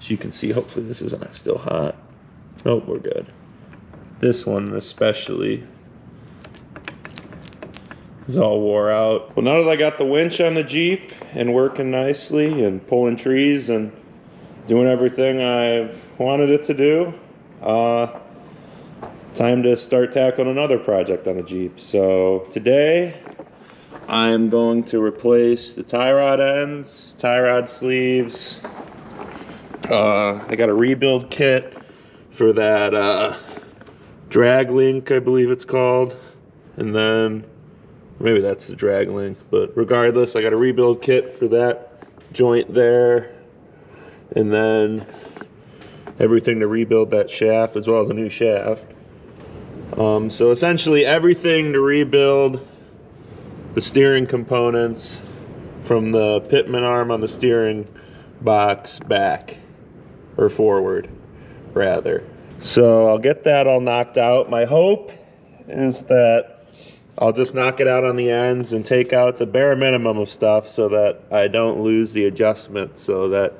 As you can see, hopefully this isn't still hot. Nope, we're good. This one especially is all wore out. Well, now that I got the winch on the Jeep and working nicely and pulling trees and doing everything I've wanted it to do, time to start tackling another project on the Jeep. So today I'm going to replace the tie rod ends, tie rod sleeves. I got a rebuild kit for that drag link, I believe it's called, and then maybe that's the drag link, but regardless, I got a rebuild kit for that joint there, and then everything to rebuild that shaft as well as a new shaft. So essentially everything to rebuild the steering components from the pitman arm on the steering box back, or forward rather. So I'll get that all knocked out. My hope is that I'll just knock it out on the ends and take out the bare minimum of stuff so that I don't lose the adjustment, so that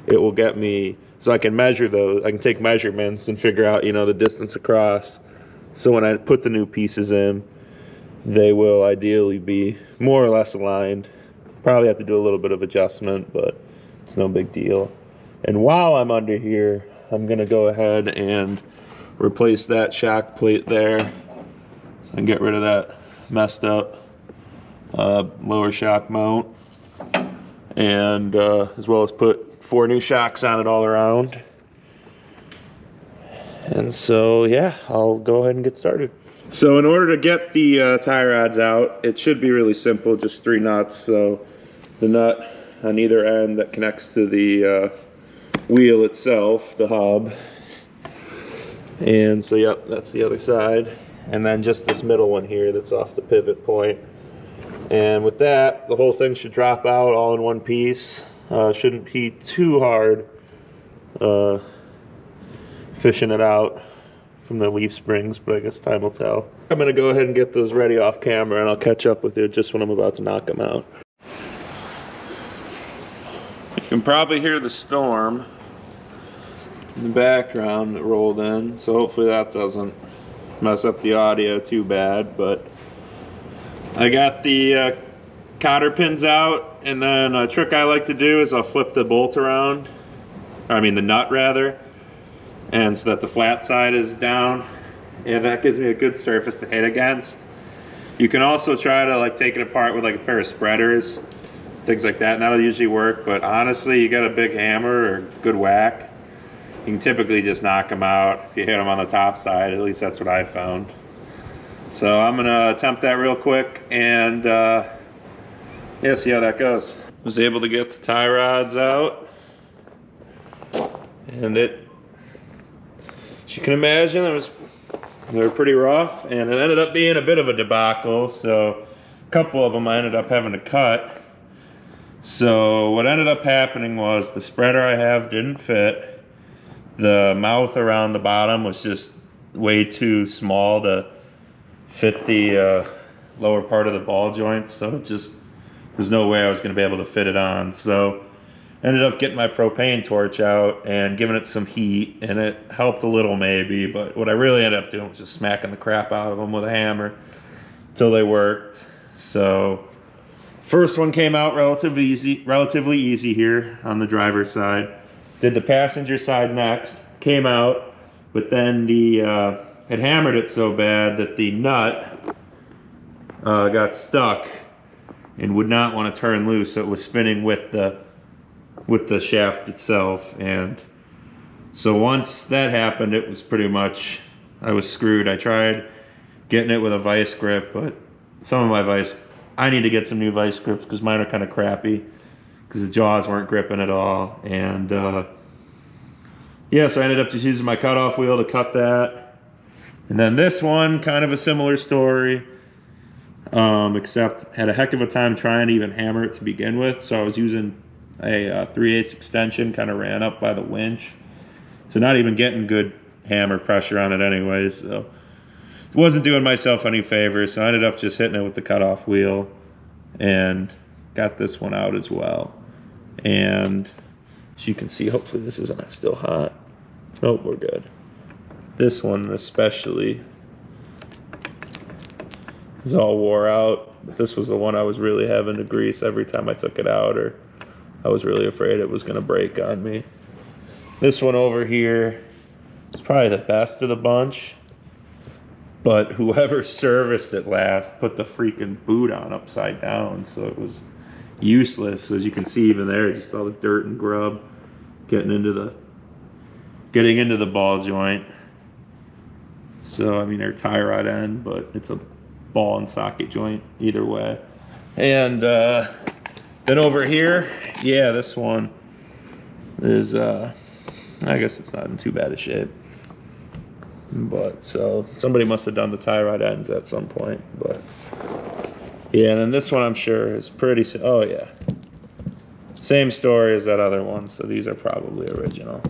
it will get me, so I can measure those, I can take measurements and figure out, you know, the distance across. So when I put the new pieces in, they will ideally be more or less aligned. Probably have to do a little bit of adjustment, but it's no big deal. And while I'm under here, I'm gonna go ahead and replace that shock plate there, so I can get rid of that messed up lower shock mount, and as well as put 4 new shocks on it all around. And so yeah, I'll go ahead and get started. So in order to get the tie rods out, it should be really simple, just 3 nuts. So the nut on either end that connects to the wheel itself, the hub, and so yep, that's the other side, and then just this middle one here that's off the pivot point. And with that, the whole thing should drop out all in one piece. Shouldn't be too hard fishing it out from the leaf springs, but I guess time will tell. I'm gonna go ahead and get those ready off camera, and I'll catch up with you just when I'm about to knock them out. You can probably hear the storm in the background that rolled in, so hopefully that doesn't mess up the audio too bad. But I got the cotter pins out, and then a trick I like to do is I'll flip the bolt around, or I mean the nut rather, and so that the flat side is down, and that gives me a good surface to hit against. You can also try to like take it apart with like a pair of spreaders, things like that, and that'll usually work. But honestly, you got a big hammer or good whack, you can typically just knock them out if you hit them on the top side. At least that's what I found. So I'm gonna attempt that real quick, and yeah, see how that goes. Was able to get the tie rods out, and as you can imagine, they were pretty rough, and it ended up being a bit of a debacle. So a couple of them I ended up having to cut. So what ended up happening was the spreader I have didn't fit. The mouth around the bottom was just way too small to fit the lower part of the ball joint, so just there's no way I was going to be able to fit it on. So ended up getting my propane torch out and giving it some heat, and it helped a little maybe, but what I really ended up doing was just smacking the crap out of them with a hammer until they worked. So first one came out relatively easy here on the driver's side. Did the passenger side next, came out, but then the it hammered it so bad that the nut got stuck and would not want to turn loose, so it was spinning with the shaft itself. And so once that happened, it was pretty much, I was screwed. I tried getting it with a vice grip, but some of my vice, I need to get some new vice grips because mine are kind of crappy because the jaws weren't gripping at all. And yeah, so I ended up just using my cutoff wheel to cut that. And then this one, kind of a similar story, except had a heck of a time trying to even hammer it to begin with. So I was using a 3/8 extension, kind of ran up by the winch, so not even getting good hammer pressure on it anyway. So it wasn't doing myself any favors, so I ended up just hitting it with the cutoff wheel and got this one out as well. And As you can see, hopefully this isn't still hot. Nope, we're good. This one especially is all wore out. But this was the one I was really having to grease every time I took it out, or I was really afraid it was gonna break on me. This one over here is probably the best of the bunch, but whoever serviced it last put the freaking boot on upside down, so it was useless. As you can see, even there, just all the dirt and grub getting into the ball joint. So I mean, they're tie rod end, but it's a ball and socket joint either way. And then over here, yeah, this one is I guess it's not in too bad a shape, but so somebody must have done the tie rod ends at some point. But yeah, and then this one I'm sure is pretty, oh yeah, same story as that other one, so these are probably original.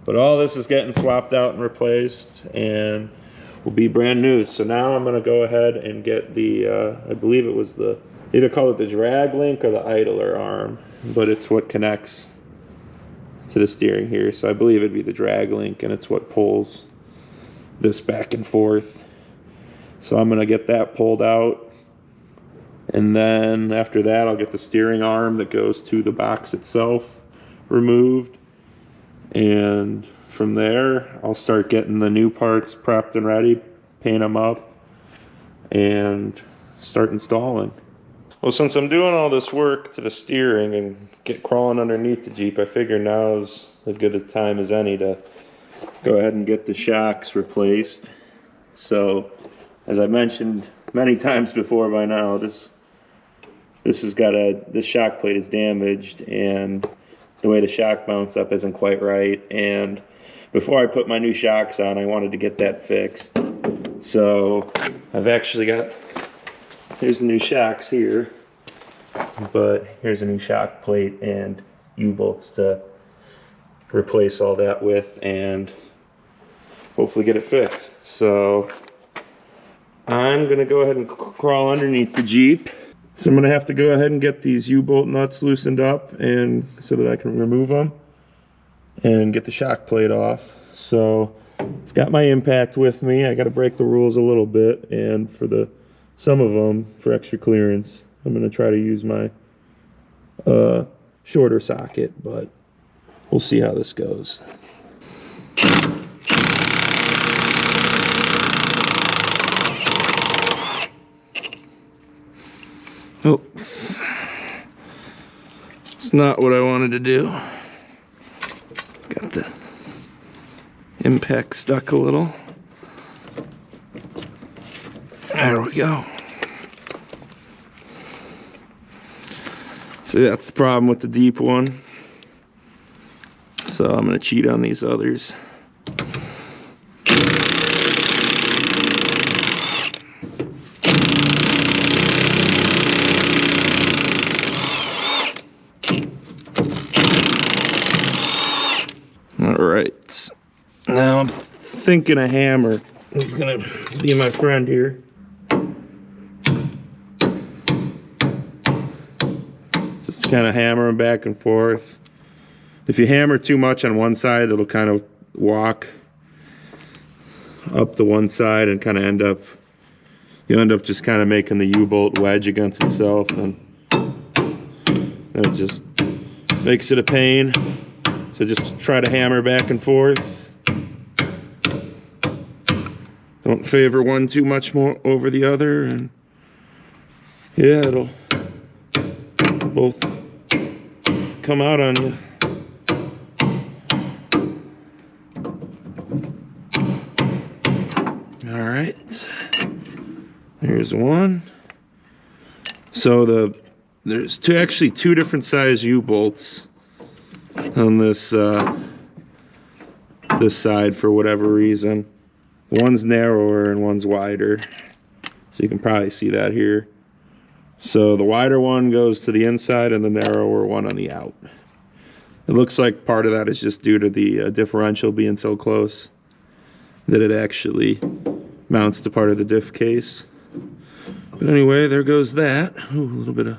But all this is getting swapped out and replaced and will be brand new. So now I'm gonna go ahead and get the, I believe it was the, either call it the drag link or the idler arm, but it's what connects to the steering here. So I believe it'd be the drag link, and it's what pulls this back and forth. So I'm gonna get that pulled out, and then after that I'll get the steering arm that goes to the box itself removed, and from there I'll start getting the new parts prepped and ready, paint them up, and start installing. Well, since I'm doing all this work to the steering and crawling underneath the Jeep, I figure now is as good a time as any to go ahead and get the shocks replaced. So, as I mentioned many times before by now, this shock plate is damaged, and the way the shock mounts up isn't quite right. And before I put my new shocks on, I wanted to get that fixed. So I've actually got, here's the new shocks here, but here's a new shock plate and U-bolts to replace all that with and hopefully get it fixed. So I'm gonna go ahead and crawl underneath the Jeep. So I'm gonna have to go ahead and get these U-bolt nuts loosened up, and so that I can remove them and get the shock plate off. So I've got my impact with me. I gotta break the rules a little bit, and for some of them, for extra clearance, I'm gonna try to use my shorter socket, but we'll see how this goes. Oops. It's not what I wanted to do. Got the impact stuck a little. There we go. So that's the problem with the deep one. So I'm going to cheat on these others. All right. Now I'm thinking a hammer is going to be my friend here. Just kind of hammer them back and forth. If you hammer too much on one side, it'll kind of walk up the one side and kind of you'll end up just kind of making the U-bolt wedge against itself, and it just makes it a pain. So just try to hammer back and forth. Don't favor one too much more over the other, and yeah, it'll both come out on you. All right, here's one. So there's actually two different size U-bolts on this this side for whatever reason. One's narrower and one's wider, so you can probably see that here. So the wider one goes to the inside and the narrower one on the out. It looks like part of that is just due to the differential being so close that it actually mounts to part of the diff case. But anyway, there goes that. Ooh, a little bit of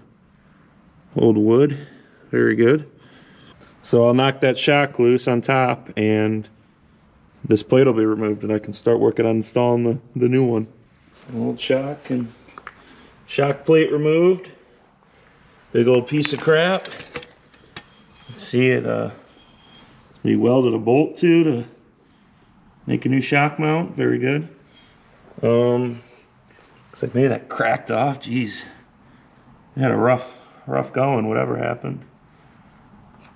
old wood. Very good. So I'll knock that shock loose on top, and this plate will be removed, and I can start working on installing the new one. Old shock and shock plate removed. Big old piece of crap. See it we welded a bolt to make a new shock mount. Very good. Looks like maybe that cracked off. Jeez, it had a rough going, whatever happened.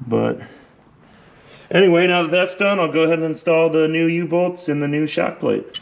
But anyway, now that that's done, I'll go ahead and install the new U-bolts and the new shock plate.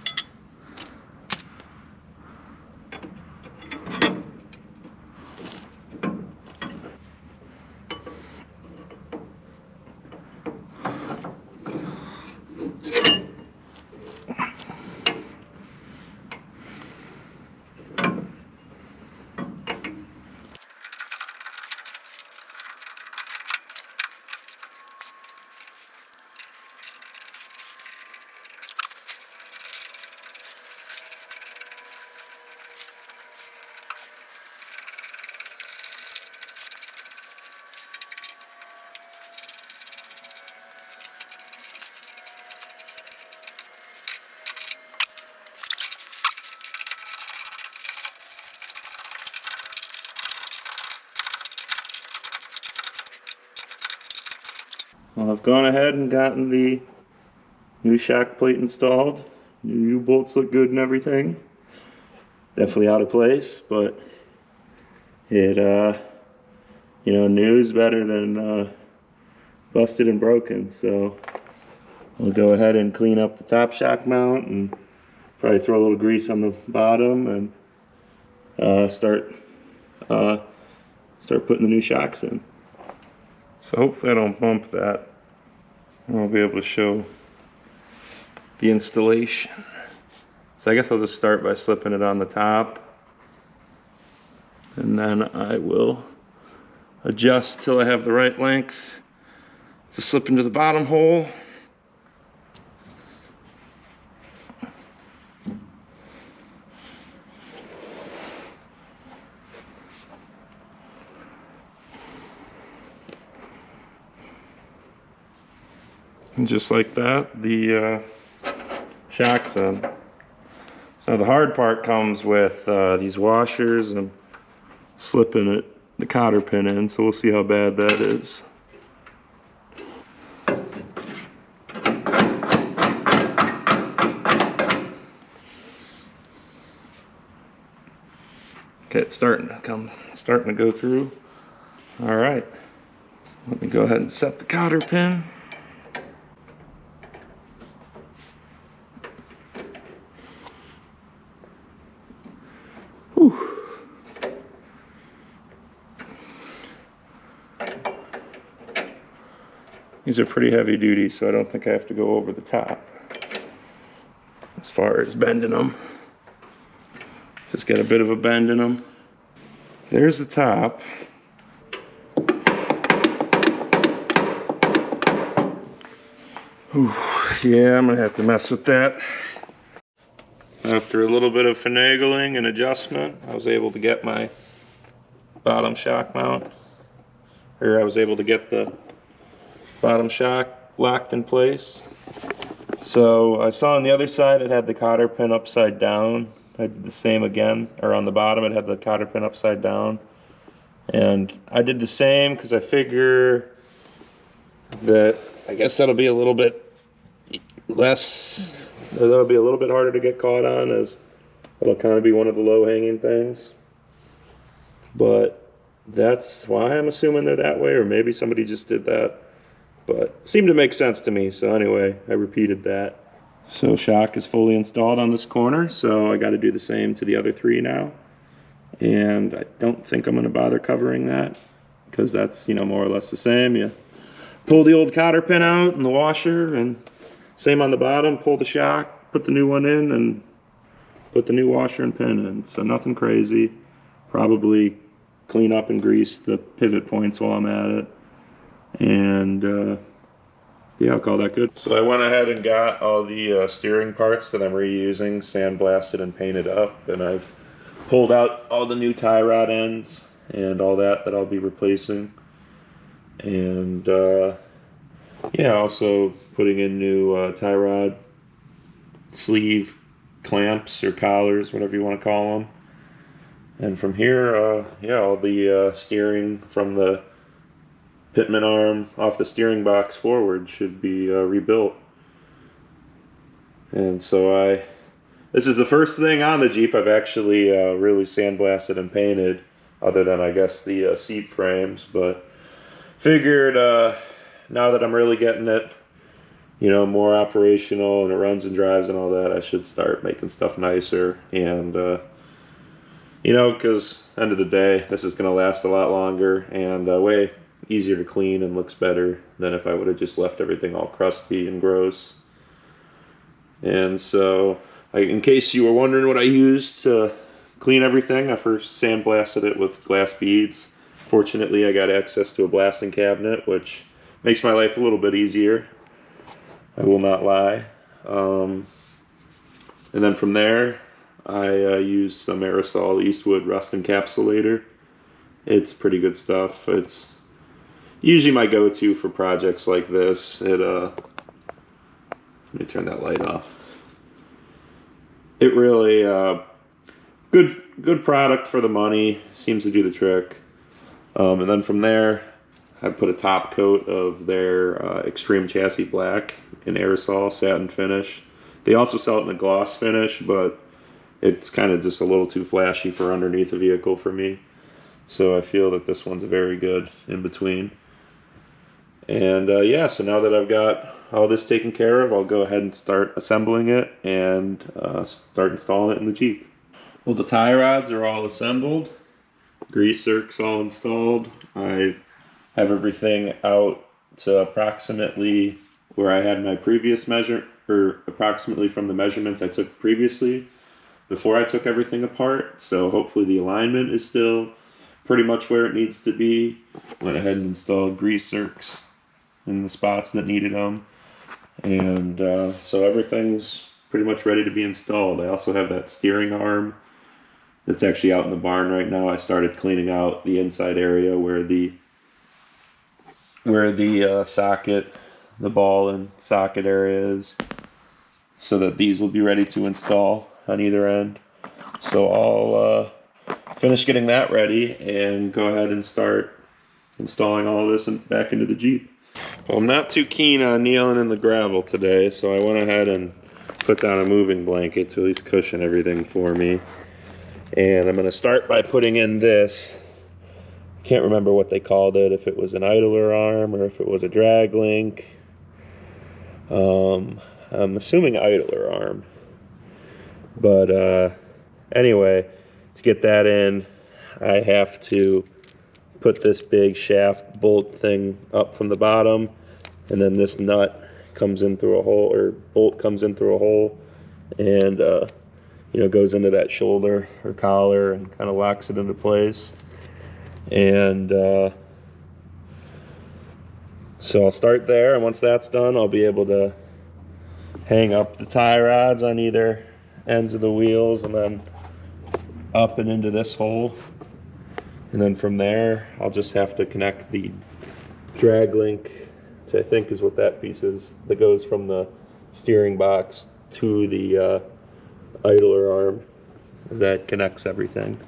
Well, I've gone ahead and gotten the new shock plate installed. New U-bolts look good and everything. Definitely out of place, but it, you know, new is better than busted and broken. So I'll go ahead and clean up the top shock mount and probably throw a little grease on the bottom and start putting the new shocks in. So hopefully I don't bump that, and I'll be able to show the installation. So I guess I'll just start by slipping it on the top, and then I will adjust till I have the right length to slip into the bottom hole. And just like that, the shock's in. So the hard part comes with these washers and slipping the cotter pin in, so we'll see how bad that is. Okay, it's starting to go through. All right, let me go ahead and set the cotter pin. Whew. These are pretty heavy duty, so I don't think I have to go over the top as far as bending them. Just get a bit of a bend in them. There's the top. Whew. Yeah, I'm gonna have to mess with that. After a little bit of finagling and adjustment, I was able to get my bottom shock mount, or I was able to get the bottom shock locked in place. So I saw on the other side it had the cotter pin upside down. I did the same again, or on the bottom it had the cotter pin upside down. And I did the same because I figure that, I guess that'll be a little bit less, that'll be a little bit harder to get caught on, as it'll kind of be one of the low-hanging things. But that's why I'm assuming they're that way, or maybe somebody just did that. But it seemed to make sense to me, so anyway, I repeated that. So shock is fully installed on this corner, so I got to do the same to the other three now. And I don't think I'm going to bother covering that, because that's, you know, more or less the same. You pull the old cotter pin out and the washer, and same on the bottom, pull the shock, put the new one in, and put the new washer and pin in. So nothing crazy. Probably clean up and grease the pivot points while I'm at it. And yeah, I'll call that good. So I went ahead and got all the steering parts that I'm reusing, sandblasted and painted up, and I've pulled out all the new tie rod ends and all that I'll be replacing. And Yeah, also putting in new tie rod sleeve clamps or collars, whatever you want to call them. And from here, yeah, all the steering from the pitman arm off the steering box forward should be rebuilt. And so this is the first thing on the Jeep I've actually really sandblasted and painted, other than I guess the seat frames. But figured now that I'm really getting it, you know, more operational and it runs and drives and all that, I should start making stuff nicer. And you know, because end of the day, this is going to last a lot longer and way easier to clean and looks better than if I would have just left everything all crusty and gross. And so, in case you were wondering what I used to clean everything, I first sandblasted it with glass beads. Fortunately, I got access to a blasting cabinet, which makes my life a little bit easier. I will not lie. And then from there, I used some aerosol Eastwood rust encapsulator. It's pretty good stuff. It's usually my go-to for projects like this. Let me turn that light off. It really good product for the money. Seems to do the trick. And then from there, I put a top coat of their Extreme Chassis Black in aerosol satin finish. They also sell it in a gloss finish, but it's kind of just a little too flashy for underneath the vehicle for me. So I feel that this one's very good in between. And yeah, so now that I've got all this taken care of, I'll go ahead and start assembling it and start installing it in the Jeep. Well, the tie rods are all assembled. Grease zerk's all installed. I have everything out to approximately where I had my previous measure, or approximately from the measurements I took previously before I took everything apart. So hopefully the alignment is still pretty much where it needs to be. Went ahead and installed grease zerks in the spots that needed them. And so everything's pretty much ready to be installed. I also have that steering arm that's actually out in the barn right now. I started cleaning out the inside area where the socket, the ball and socket area is, so that these will be ready to install on either end. So I'll finish getting that ready and go ahead and start installing all this back into the Jeep. Well, I'm not too keen on kneeling in the gravel today, so I went ahead and put down a moving blanket to at least cushion everything for me. And I'm going to start by putting in this. Can't remember what they called it, if it was an idler arm or if it was a drag link. I'm assuming idler arm. But anyway, to get that in, I have to put this big shaft bolt thing up from the bottom, and then this nut comes in through a hole, or bolt comes in through a hole, and you know, goes into that shoulder or collar and kind of locks it into place. And so I'll start there, and once that's done, I'll be able to hang up the tie rods on either ends of the wheels and then up and into this hole. And then from there, I'll just have to connect the drag link, which I think is what that piece is, that goes from the steering box to the idler arm that connects everything.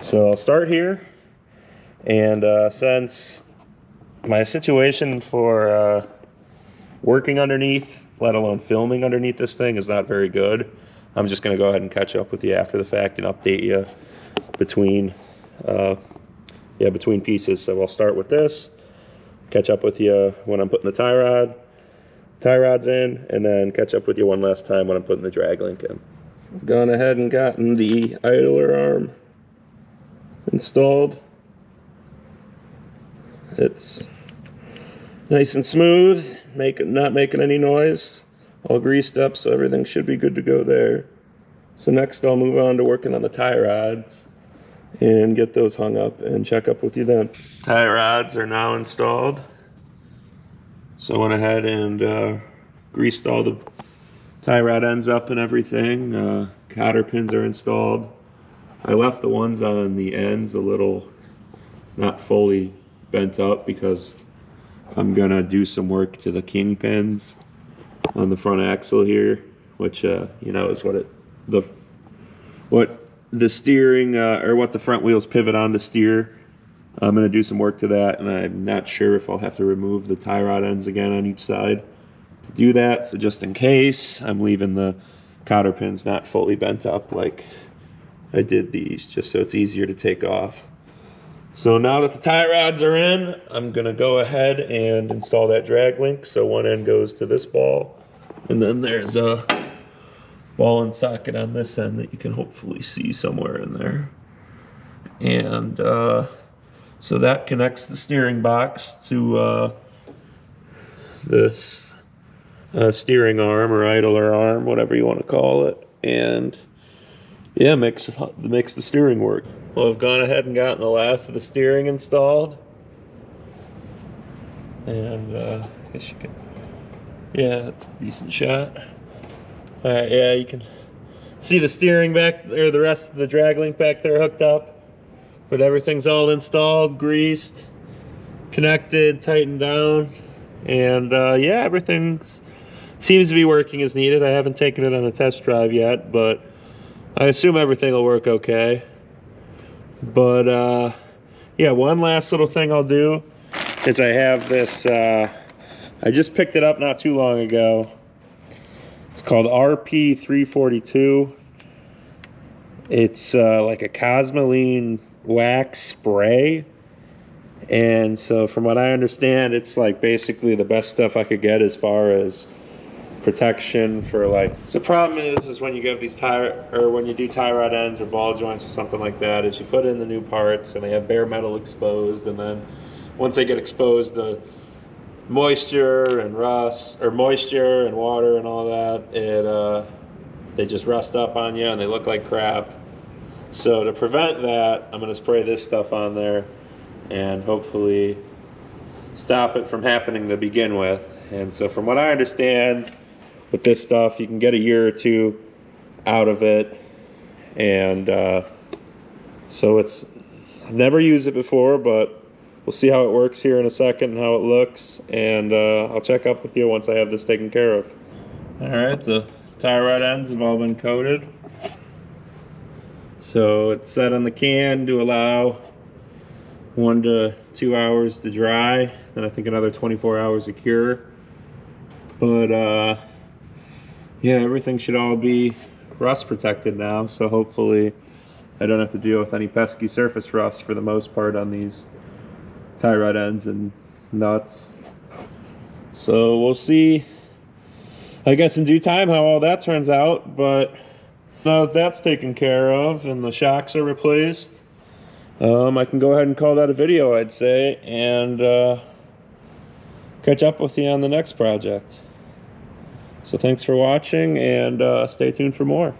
So I'll start here, and since my situation for working underneath, let alone filming underneath this thing, is not very good, I'm just going to go ahead and catch up with you after the fact and update you between pieces. So I'll start with this, catch up with you when I'm putting the tie rods in, and then catch up with you one last time when I'm putting the drag link in. I've gone ahead and gotten the idler arm installed. It's nice and smooth, not making any noise, all greased up, so everything should be good to go there. So next I'll move on to working on the tie rods and get those hung up and check up with you then. Tie rods are now installed. So I went ahead and greased all the tie rod ends up and everything. Cotter pins are installed. I left the ones on the ends a little not fully bent up because I'm gonna do some work to the kingpins on the front axle here, which you know is what the steering or what the front wheels pivot on to steer. I'm gonna do some work to that, and I'm not sure if I'll have to remove the tie rod ends again on each side to do that. So just in case, I'm leaving the cotter pins not fully bent up like I did these, just so it's easier to take off. So now that the tie rods are in, I'm gonna go ahead and install that drag link. So one end goes to this ball, and then there's a ball and socket on this end that you can hopefully see somewhere in there. And so that connects the steering box to this steering arm or idler arm, whatever you want to call it. And yeah, makes the steering work. Well, I've gone ahead and gotten the last of the steering installed. And I guess you can, yeah, that's a decent shot. All right, yeah, you can see the steering back, or the rest of the drag link back there hooked up. But everything's all installed, greased, connected, tightened down. And yeah, everything seems to be working as needed. I haven't taken it on a test drive yet, but I assume everything will work okay. But yeah, one last little thing I'll do is I have this, I just picked it up not too long ago. It's called RP342. It's like a Cosmoline wax spray. And so from what I understand, it's like basically the best stuff I could get as far as protection for like, so the problem is when you get these when you do tie rod ends or ball joints or something like that, is you put in the new parts and they have bare metal exposed, and then once they get exposed, the moisture and rust, or moisture and water and all that, they just rust up on you and they look like crap. So to prevent that, I'm going to spray this stuff on there and hopefully stop it from happening to begin with. And so from what I understand, with this stuff, you can get a year or two out of it. And so I've never used it before, but we'll see how it works here in a second and how it looks. And I'll check up with you once I have this taken care of. All right, the tie rod ends have all been coated. So it's set on the can to allow 1 to 2 hours to dry, then I think another 24 hours to cure. But yeah, everything should all be rust protected now, so hopefully I don't have to deal with any pesky surface rust for the most part on these tie rod ends and nuts. So we'll see, I guess, in due time how all that turns out. But now that that's taken care of and the shocks are replaced, I can go ahead and call that a video, I'd say, and catch up with you on the next project. So thanks for watching, and stay tuned for more.